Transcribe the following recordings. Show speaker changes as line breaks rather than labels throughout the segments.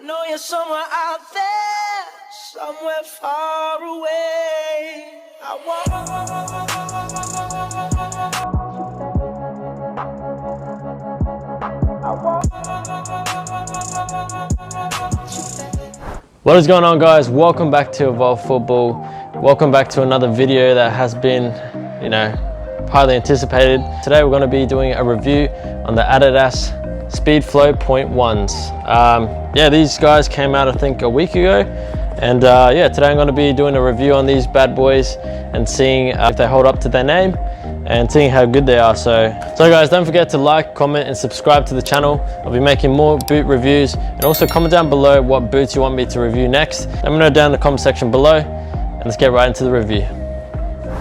know you're somewhere out there, somewhere far away. I
What is going on, guys? Welcome back to Evolve Football. Welcome back to another video that has been, highly anticipated. Today we're going to be doing a review on the Adidas Speedflow.1s. These guys came out I think a week ago, and today I'm going to be doing a review on these bad boys and seeing if they hold up to their name and seeing how good they are. So guys, don't forget to like, comment and subscribe to the channel. I'll be making more boot reviews, and also comment down below what boots you want me to review next. Let me know down in the comment section below, and let's get right into the review.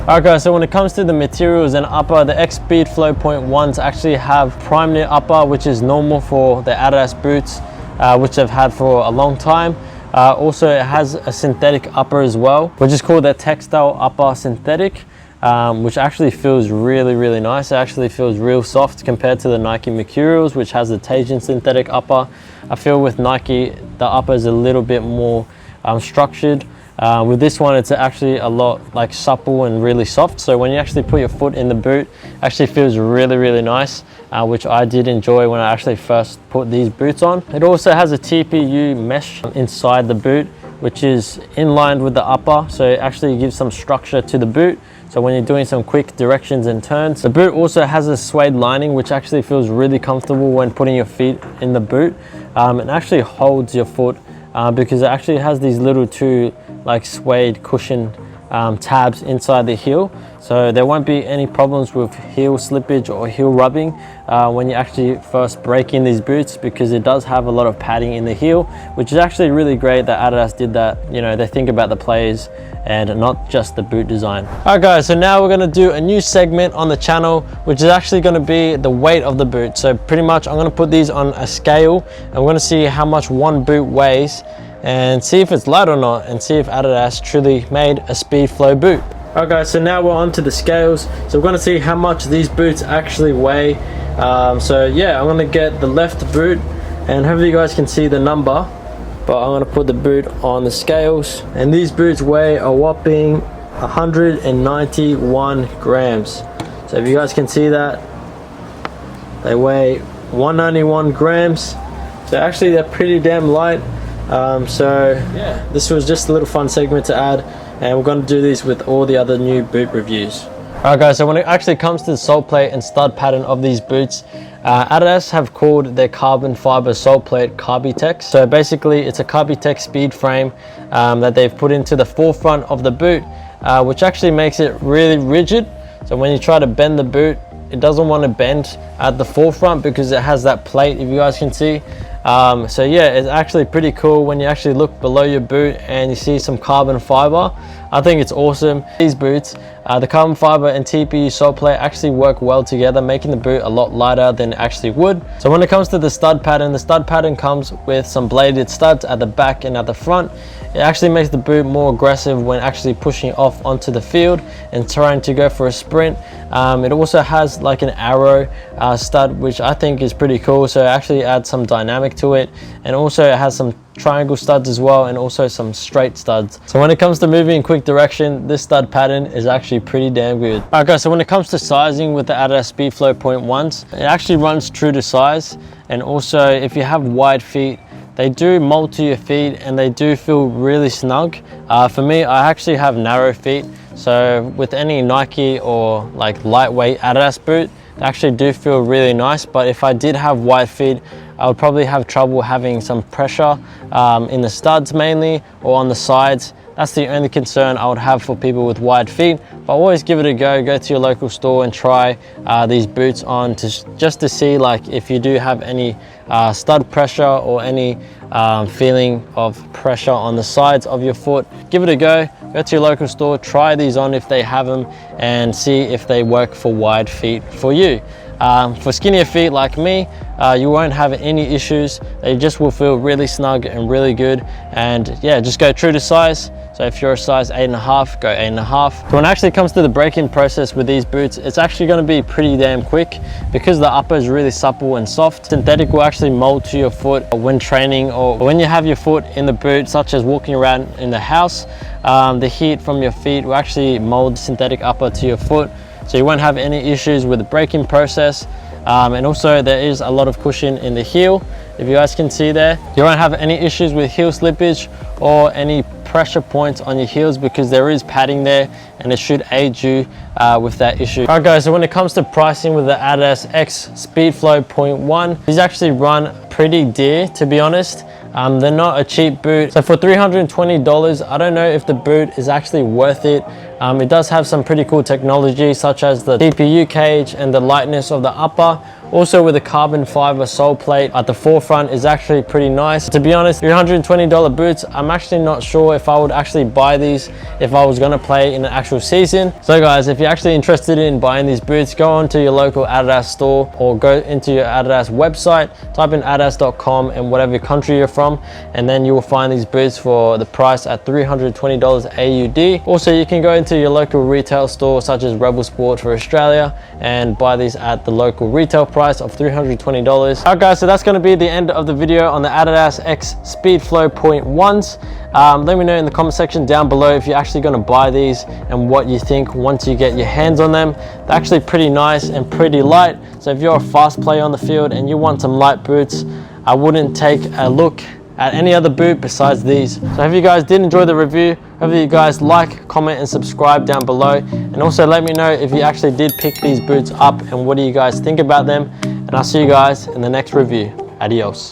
Alright guys, so when it comes to the materials and upper, the xspeedflow.1s actually have prime knit upper, which is normal for the Adidas boots, which I've had for a long time. Also it has a synthetic upper as well, which is called the textile upper synthetic, which actually feels really nice. It actually feels real soft compared to the Nike Mercurials, which has the Tajin synthetic upper. I feel with Nike the upper is a little bit more structured. With this one, it's actually a lot like supple and really soft. So when you actually put your foot in the boot, it actually feels really nice, which I did enjoy when I actually first put these boots on. It also has a TPU mesh inside the boot, which is in line with the upper. So it actually gives some structure to the boot. So when you're doing some quick directions and turns. The boot also has a suede lining, which actually feels really comfortable when putting your feet in the boot. It actually holds your foot because it actually has these little two like suede cushion tabs inside the heel, so there won't be any problems with heel slippage or heel rubbing when you actually first break in these boots, because it does have a lot of padding in the heel, which is actually really great that Adidas did that. They think about the players and not just the boot design. Alright guys, so now we're going to do a new segment on the channel, which is actually going to be the weight of the boot. So pretty much I'm going to put these on a scale, and we're going to see how much one boot weighs and see if it's light or not, and see if Adidas truly made a Speedflow boot. Alright guys, so now we're on to the scales. So we're going to see how much these boots actually weigh. I'm going to get the left boot, and hopefully you guys can see the number, but I'm going to put the boot on the scales, and these boots weigh a whopping 191 grams. So if you guys can see that, they weigh 191 grams. So actually they're pretty damn light. This was just a little fun segment to add, and we're going to do these with all the other new boot reviews. Alright guys, so when it actually comes to the sole plate and stud pattern of these boots, Adidas have called their carbon fiber sole plate Carbitex. So basically it's a Carbitex speed frame that they've put into the forefront of the boot, which actually makes it really rigid. So when you try to bend the boot, it doesn't want to bend at the forefront because it has that plate, if you guys can see. It's actually pretty cool when you actually look below your boot and you see some carbon fiber. I think it's awesome. These boots, the carbon fiber and TPU sole plate actually work well together, making the boot a lot lighter than it actually would. So when it comes to the stud pattern comes with some bladed studs at the back and at the front. It actually makes the boot more aggressive when actually pushing off onto the field and trying to go for a sprint. It also has like an arrow stud, which I think is pretty cool. So it actually adds some dynamic to it, and also it has some triangle studs as well, and also some straight studs. So when it comes to moving in quick direction, this stud pattern is actually pretty damn good. Alright guys, so when it comes to sizing with the Adidas Speedflow.1s, it actually runs true to size. And also if you have wide feet, they do mold to your feet and they do feel really snug. For me, I actually have narrow feet, so with any Nike or like lightweight Adidas boot, they actually do feel really nice. But if I did have wide feet, I would probably have trouble having some pressure in the studs mainly, or on the sides. That's the only concern I would have for people with wide feet. But always give it a go. Go to your local store and try these boots on just to see like if you do have any stud pressure or any feeling of pressure on the sides of your foot. Give it a go. Go to your local store, try these on if they have them, and see if they work for wide feet for you. For skinnier feet like me, you won't have any issues. They just will feel really snug and really good. And yeah, just go true to size. So if you're a size 8.5, go 8.5. So when it actually comes to the break-in process with these boots, it's actually going to be pretty damn quick because the upper is really supple and soft. Synthetic will actually mold to your foot when training or when you have your foot in the boot, such as walking around in the house. The heat from your feet will actually mold synthetic upper to your foot, so you won't have any issues with the break-in process. And also there is a lot of cushion in the heel. If you guys can see there, you won't have any issues with heel slippage or any pressure points on your heels because there is padding there, and it should aid you with that issue. Alright guys, so when it comes to pricing with the Adidas Speedflow.1, these actually run pretty dear, to be honest. They're not a cheap boot. So for $320, I don't know if the boot is actually worth it. It does have some pretty cool technology, such as the TPU cage and the lightness of the upper. Also with the carbon fiber sole plate at the forefront is actually pretty nice. To be honest, $320 boots, I'm actually not sure if I would actually buy these if I was gonna play in an actual season. So guys, if you're actually interested in buying these boots, go on to your local Adidas store or go into your Adidas website, type in adidas.com and whatever country you're from, and then you will find these boots for the price at $320 AUD. Also, you can go into your local retail store such as Rebel Sport for Australia and buy these at the local retail price of $320. Alright guys, so that's going to be the end of the video on the Adidas Speedflow.1s. Let me know in the comment section down below if you're actually going to buy these and what you think once you get your hands on them. They're actually pretty nice and pretty light, so if you're a fast player on the field and you want some light boots, I wouldn't take a look at any other boot besides these. So if you guys did enjoy the review, hopefully you guys like, comment and subscribe down below, and also let me know if you actually did pick these boots up and what do you guys think about them, and I'll see you guys in the next review. Adios.